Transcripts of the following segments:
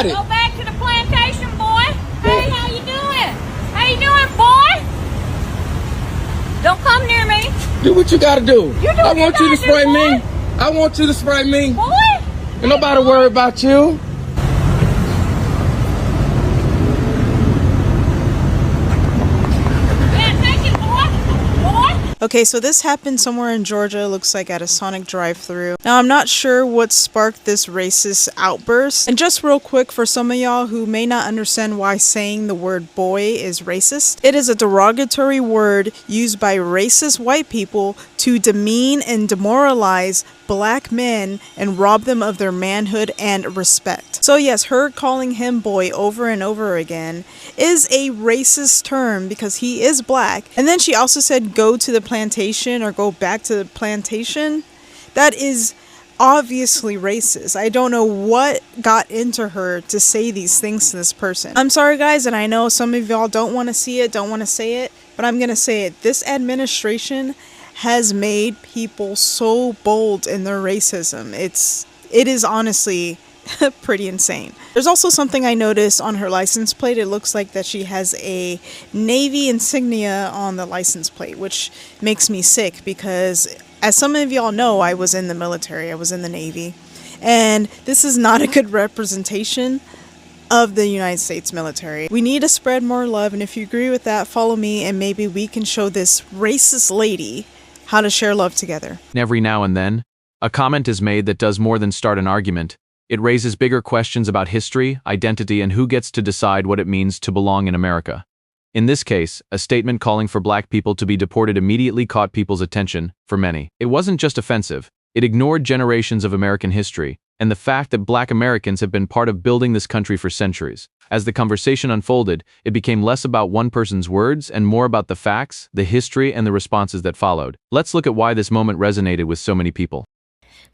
Go back to the plantation, boy. Hey, how you doing? How you doing, boy? Don't come near me. Do what you gotta do. I want you to spray me. Boy. I want you to spray me. Boy. And nobody worry about you. Yeah, take it, boy. Boy. Okay, so this happened somewhere in Georgia, looks like at a Sonic drive-thru. Now, I'm not sure what sparked this racist outburst. And just real quick, for some of y'all who may not understand why saying the word boy is racist, it is a derogatory word used by racist white people to demean and demoralize black men and rob them of their manhood and respect. So yes, her calling him boy over and over again is a racist term because he is black. And then she also said go to the plantation or go back to the plantation. That is obviously racist. I don't know what got into her to say these things to this person. I'm sorry guys, and I know some of y'all don't want to see it, don't want to say it, but I'm gonna say it. This administration has made people so bold in their racism. It is honestly pretty insane. There's also something I noticed on her license plate. It looks like that she has a Navy insignia on the license plate, which makes me sick because as some of y'all know, I was in the military. I was in the Navy. And this is not a good representation of the United States military. We need to spread more love, and if you agree with that, follow me and maybe we can show this racist lady how to share love together. Every now and then, a comment is made that does more than start an argument. It raises bigger questions about history, identity, and who gets to decide what it means to belong in America. In this case, a statement calling for black people to be deported immediately caught people's attention, for many. It wasn't just offensive, it ignored generations of American history, and the fact that black Americans have been part of building this country for centuries. As the conversation unfolded, it became less about one person's words and more about the facts, the history, and the responses that followed. Let's look at why this moment resonated with so many people.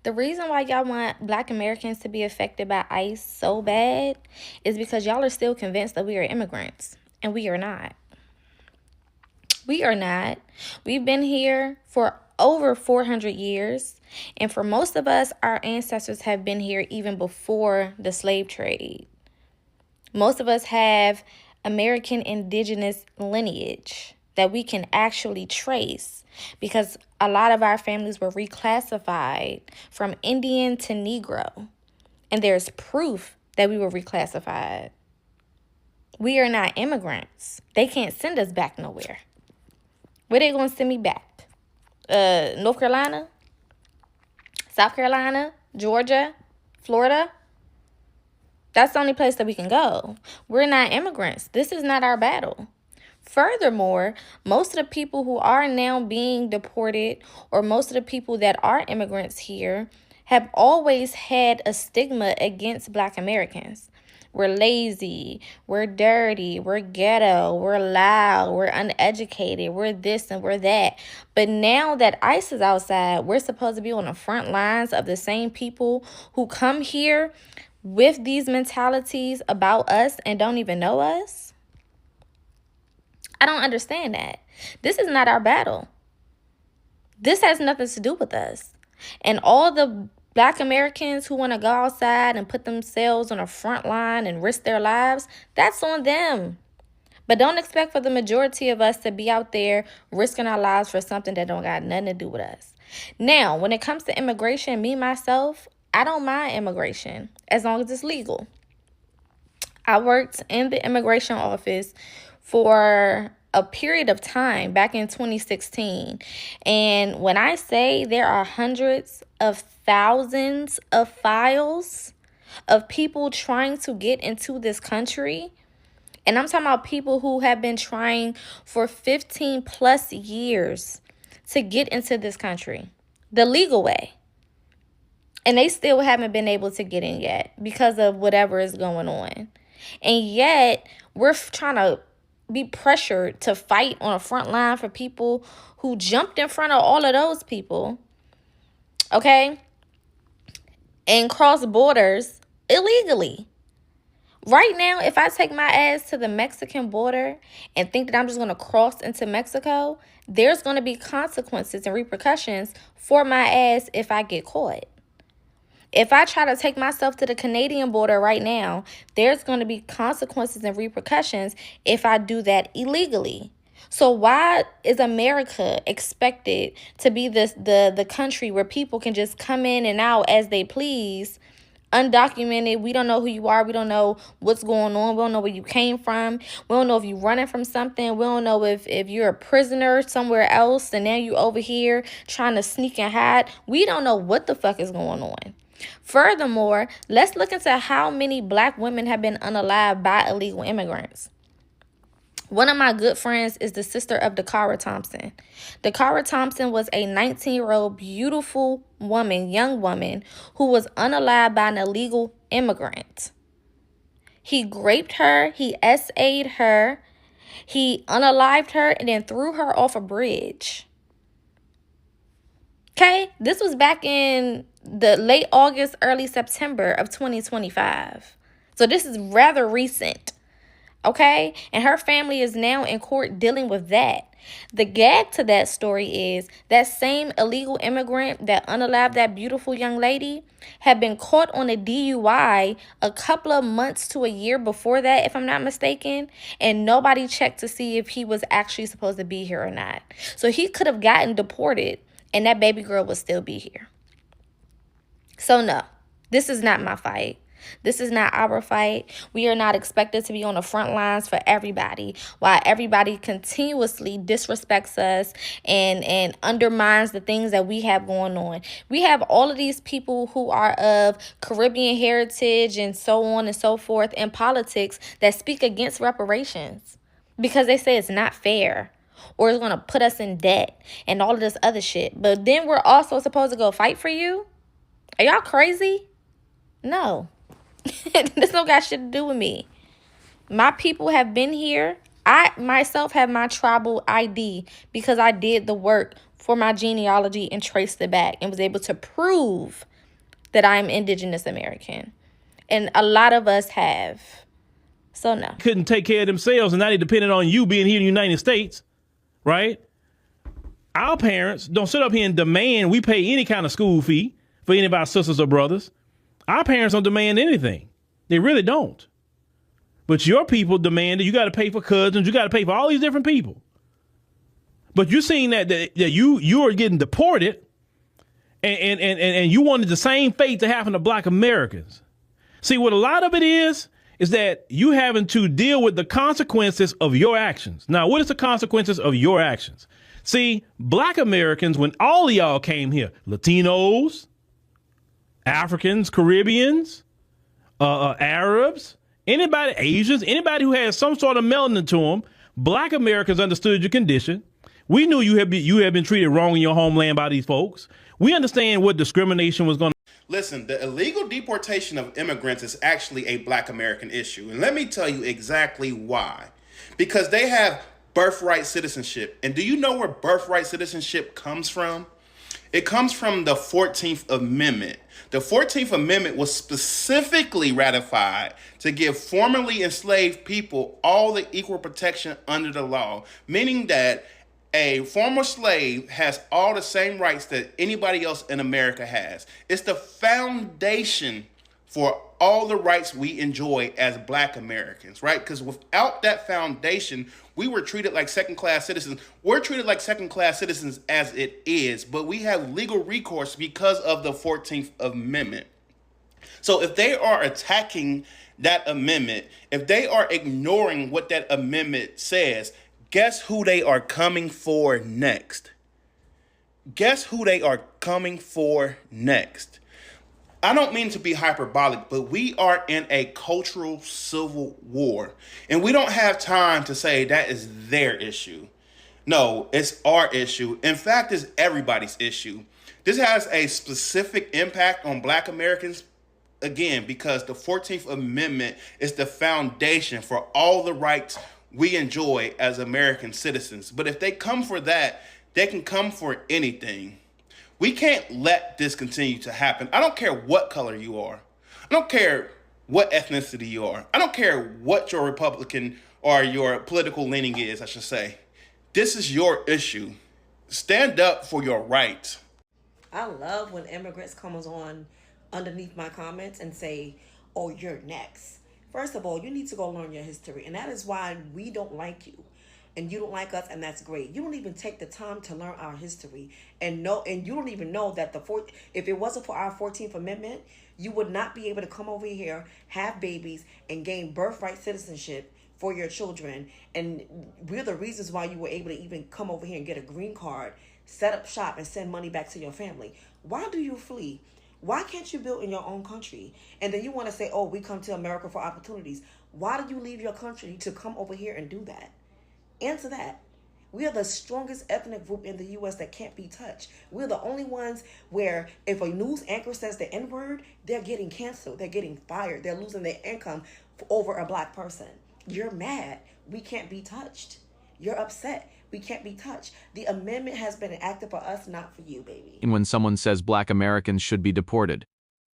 The reason why y'all want black Americans to be affected by ICE so bad is because y'all are still convinced that we are immigrants, and we are not. We are not. We've been here for over 400 years, and for most of us, our ancestors have been here even before the slave trade. Most of us have American indigenous lineage that we can actually trace because a lot of our families were reclassified from Indian to Negro, and there's proof that we were reclassified. We are not immigrants. They can't send us back nowhere. Where they going to send me back? North Carolina? South Carolina? Georgia? Florida? That's the only place that we can go. We're not immigrants. This is not our battle. Furthermore, most of the people who are now being deported, or most of the people that are immigrants here, have always had a stigma against black Americans. We're lazy, we're dirty, we're ghetto, we're loud, we're uneducated, we're this and we're that. But now that ICE is outside, we're supposed to be on the front lines of the same people who come here with these mentalities about us and don't even know us. I don't understand that. This is not our battle. This has nothing to do with us. And all the black Americans who want to go outside and put themselves on the front line and risk their lives, that's on them. But don't expect for the majority of us to be out there risking our lives for something that don't got nothing to do with us. Now, when it comes to immigration, me, myself, I don't mind immigration as long as it's legal. I worked in the immigration office for a period of time back in 2016. And when I say there are hundreds of thousands of files of people trying to get into this country, and I'm talking about people who have been trying for 15 plus years to get into this country the legal way. And they still haven't been able to get in yet because of whatever is going on. And yet, we're trying to be pressured to fight on a front line for people who jumped in front of all of those people, okay, and cross borders illegally. Right now, if I take my ass to the Mexican border and think that I'm just going to cross into Mexico, there's going to be consequences and repercussions for my ass if I get caught. If I try to take myself to the Canadian border right now, there's going to be consequences and repercussions if I do that illegally. So why is America expected to be the country where people can just come in and out as they please, undocumented? We don't know who you are. We don't know what's going on. We don't know where you came from. We don't know if you're running from something. We don't know if you're a prisoner somewhere else and now you over here trying to sneak and hide. We don't know what the fuck is going on. Furthermore, let's look into how many black women have been unalived by illegal immigrants. One of my good friends is the sister of Dakara Thompson. Dakara Thompson was a 19-year-old beautiful woman, young woman, who was unalived by an illegal immigrant. He raped her, he SA'd her, he unalived her, and then threw her off a bridge. Okay, this was back in the late August, early September of 2025. So this is rather recent. Okay, and her family is now in court dealing with that. The gag to that story is that same illegal immigrant that unalived that beautiful young lady had been caught on a DUI a couple of months to a year before that, if I'm not mistaken, and nobody checked to see if he was actually supposed to be here or not. So he could have gotten deported and that baby girl would still be here. So no, this is not my fight. This is not our fight. We are not expected to be on the front lines for everybody, while everybody continuously disrespects us and undermines the things that we have going on. We have all of these people who are of Caribbean heritage and so on and so forth in politics that speak against reparations because they say it's not fair or it's going to put us in debt and all of this other shit. But then we're also supposed to go fight for you? Are y'all crazy? No. This don't got shit to do with me. My people have been here. I myself have my tribal ID because I did the work for my genealogy and traced it back and was able to prove that I'm indigenous American. And a lot of us have. So no. Couldn't take care of themselves and now they depended on you being here in the United States, right? Our parents don't sit up here and demand we pay any kind of school fee for any of our sisters or brothers. Our parents don't demand anything. They really don't. But your people demand that you got to pay for cousins. You got to pay for all these different people. But you're seeing that you are getting deported and you wanted the same fate to happen to black Americans. See, what a lot of it is that you having to deal with the consequences of your actions. Now, what is the consequences of your actions? See, black Americans, when all of y'all came here, Latinos, Africans, Caribbeans, Arabs, anybody, Asians, anybody who has some sort of melanin to them, black Americans understood your condition. We knew you had been treated wrong in your homeland by these folks. We understand what discrimination was going to. Listen, the illegal deportation of immigrants is actually a black American issue. And let me tell you exactly why. Because they have birthright citizenship. And do you know where birthright citizenship comes from? It comes from the 14th Amendment. The 14th Amendment was specifically ratified to give formerly enslaved people all the equal protection under the law, meaning that a former slave has all the same rights that anybody else in America has. It's the foundation for all the rights we enjoy as black Americans, right? Because without that foundation, we were treated like second-class citizens. We're treated like second-class citizens as it is, but we have legal recourse because of the 14th Amendment. So if they are attacking that amendment, if they are ignoring what that amendment says, guess who they are coming for next? Guess who they are coming for next? I don't mean to be hyperbolic, but we are in a cultural civil war. And we don't have time to say that is their issue. No, it's our issue. In fact, it's everybody's issue. This has a specific impact on black Americans, again, because the 14th Amendment is the foundation for all the rights we enjoy as American citizens. But if they come for that, they can come for anything. We can't let this continue to happen. I don't care what color you are. I don't care what ethnicity you are. I don't care what your Republican or your political leaning is, I should say. This is your issue. Stand up for your rights. I love when immigrants come on underneath my comments and say, oh, you're next. First of all, you need to go learn your history. And that is why we don't like you. And you don't like us, and that's great. You don't even take the time to learn our history and you don't even know that if it wasn't for our 14th Amendment, you would not be able to come over here, have babies, and gain birthright citizenship for your children. And we're the reasons why you were able to even come over here and get a green card, set up shop, and send money back to your family. Why do you flee? Why can't you build in your own country? And then you want to say, oh, we come to America for opportunities. Why do you leave your country to come over here and do that? Answer that. We are the strongest ethnic group in the U.S. that can't be touched. We're the only ones where if a news anchor says the N-word, they're getting canceled. They're getting fired. They're losing their income over a black person. You're mad. We can't be touched. You're upset. We can't be touched. The amendment has been enacted for us, not for you, baby. And when someone says Black Americans should be deported,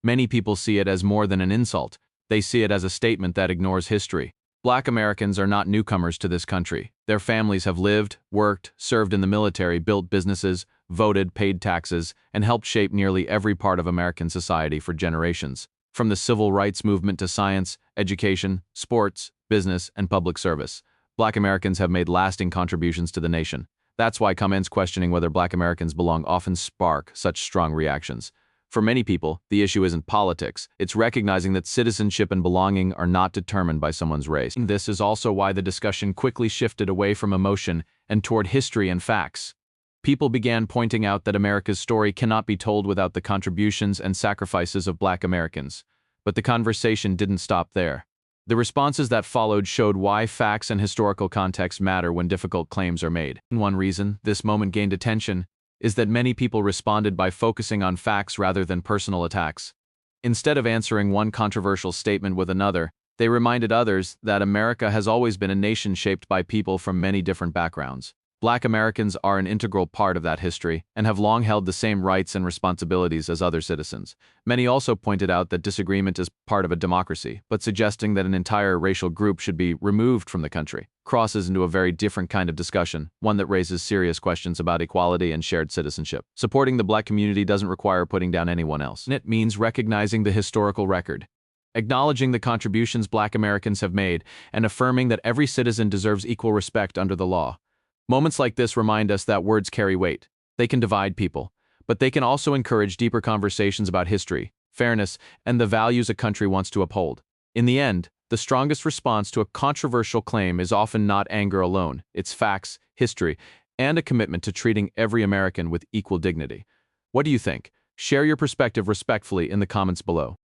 many people see it as more than an insult. They see it as a statement that ignores history. Black Americans are not newcomers to this country. Their families have lived, worked, served in the military, built businesses, voted, paid taxes, and helped shape nearly every part of American society for generations. From the civil rights movement to science, education, sports, business, and public service, Black Americans have made lasting contributions to the nation. That's why comments questioning whether Black Americans belong often spark such strong reactions. For many people, the issue isn't politics. It's recognizing that citizenship and belonging are not determined by someone's race. This is also why the discussion quickly shifted away from emotion and toward history and facts. People began pointing out that America's story cannot be told without the contributions and sacrifices of Black Americans. But the conversation didn't stop there. The responses that followed showed why facts and historical context matter when difficult claims are made. One reason this moment gained attention is that many people responded by focusing on facts rather than personal attacks. Instead of answering one controversial statement with another, they reminded others that America has always been a nation shaped by people from many different backgrounds. Black Americans are an integral part of that history and have long held the same rights and responsibilities as other citizens. Many also pointed out that disagreement is part of a democracy, but suggesting that an entire racial group should be removed from the country crosses into a very different kind of discussion, one that raises serious questions about equality and shared citizenship. Supporting the Black community doesn't require putting down anyone else. It means recognizing the historical record, acknowledging the contributions Black Americans have made, and affirming that every citizen deserves equal respect under the law. Moments like this remind us that words carry weight. They can divide people, but they can also encourage deeper conversations about history, fairness, and the values a country wants to uphold. In the end, the strongest response to a controversial claim is often not anger alone. It's facts, history, and a commitment to treating every American with equal dignity. What do you think? Share your perspective respectfully in the comments below.